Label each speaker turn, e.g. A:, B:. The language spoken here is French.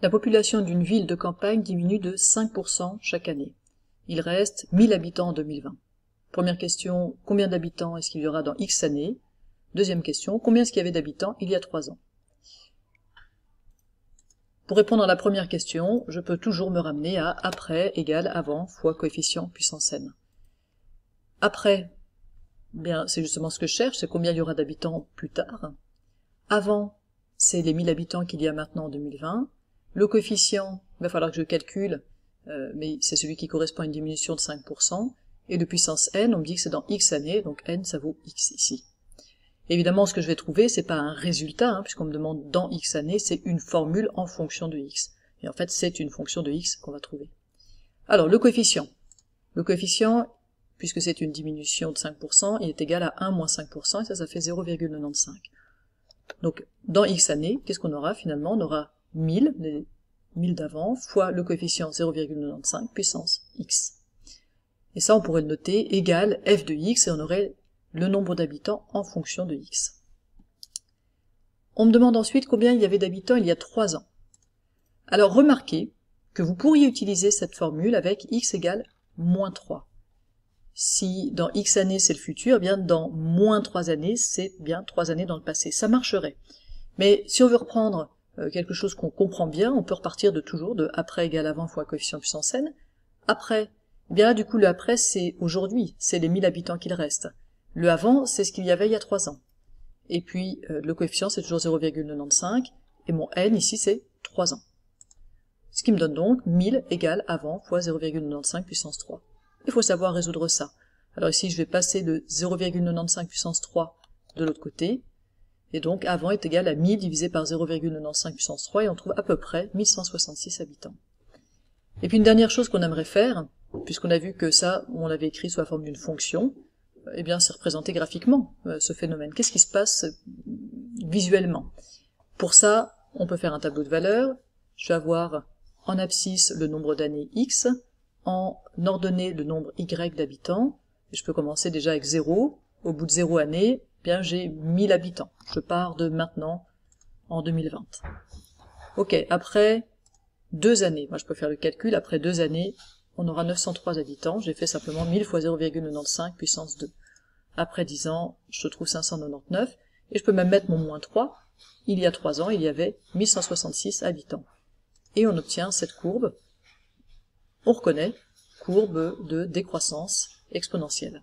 A: La population d'une ville de campagne diminue de 5% chaque année. Il reste 1000 habitants en 2020. Première question, combien d'habitants est-ce qu'il y aura dans X années? Deuxième question, combien est-ce qu'il y avait d'habitants il y a 3 ans? Pour répondre à la première question, je peux toujours me ramener à après égale avant fois coefficient puissance n. Après, bien, c'est justement ce que je cherche, c'est combien il y aura d'habitants plus tard. Avant, c'est les 1000 habitants qu'il y a maintenant en 2020. Le coefficient, il va falloir que je calcule, mais c'est celui qui correspond à une diminution de 5%. Et de puissance n, on me dit que c'est dans x années, donc n, ça vaut x ici. Évidemment, ce que je vais trouver, c'est pas un résultat, puisqu'on me demande dans x années, c'est une formule en fonction de x. Et en fait, c'est une fonction de x qu'on va trouver. Alors, le coefficient. Le coefficient, puisque c'est une diminution de 5%, il est égal à 1 moins 5%, et ça fait 0,95. Donc, dans x années, qu'est-ce qu'on aura finalement? On aura 1000, les 1000 d'avant, fois le coefficient 0,95 puissance x. Et ça, on pourrait le noter égal f de x, et on aurait le nombre d'habitants en fonction de x. On me demande ensuite combien il y avait d'habitants il y a 3 ans. Alors remarquez que vous pourriez utiliser cette formule avec x égale moins 3. Si dans x années c'est le futur, eh bien dans moins 3 années, c'est bien 3 années dans le passé. Ça marcherait. Mais si on veut reprendre quelque chose qu'on comprend bien, on peut repartir de toujours de après égale avant fois coefficient puissance n. Après, eh bien là du coup le après c'est aujourd'hui, c'est les 1000 habitants qu'il reste. Le avant, c'est ce qu'il y avait il y a 3 ans. Et puis, le coefficient, c'est toujours 0,95, et mon n, ici, c'est 3 ans. Ce qui me donne donc 1000 égale avant fois 0,95 puissance 3. Il faut savoir résoudre ça. Alors ici, je vais passer de 0,95 puissance 3 de l'autre côté, et donc avant est égal à 1000 divisé par 0,95 puissance 3, et on trouve à peu près 1166 habitants. Et puis une dernière chose qu'on aimerait faire, puisqu'on a vu que ça, on l'avait écrit sous la forme d'une fonction, eh bien, c'est représenté graphiquement, ce phénomène. Qu'est-ce qui se passe visuellement? Pour ça, on peut faire un tableau de valeurs. Je vais avoir en abscisse le nombre d'années x, en ordonnée le nombre y d'habitants. Je peux commencer déjà avec 0. Au bout de 0 années, eh bien, j'ai 1000 habitants. Je pars de maintenant en 2020. Ok, après 2 années, moi je peux faire le calcul, après 2 années, on aura 903 habitants, j'ai fait simplement 1000 fois 0,95 puissance 2. Après 10 ans, je trouve 599, et je peux même mettre mon moins 3. Il y a 3 ans, il y avait 1166 habitants. Et on obtient cette courbe, on reconnaît, courbe de décroissance exponentielle.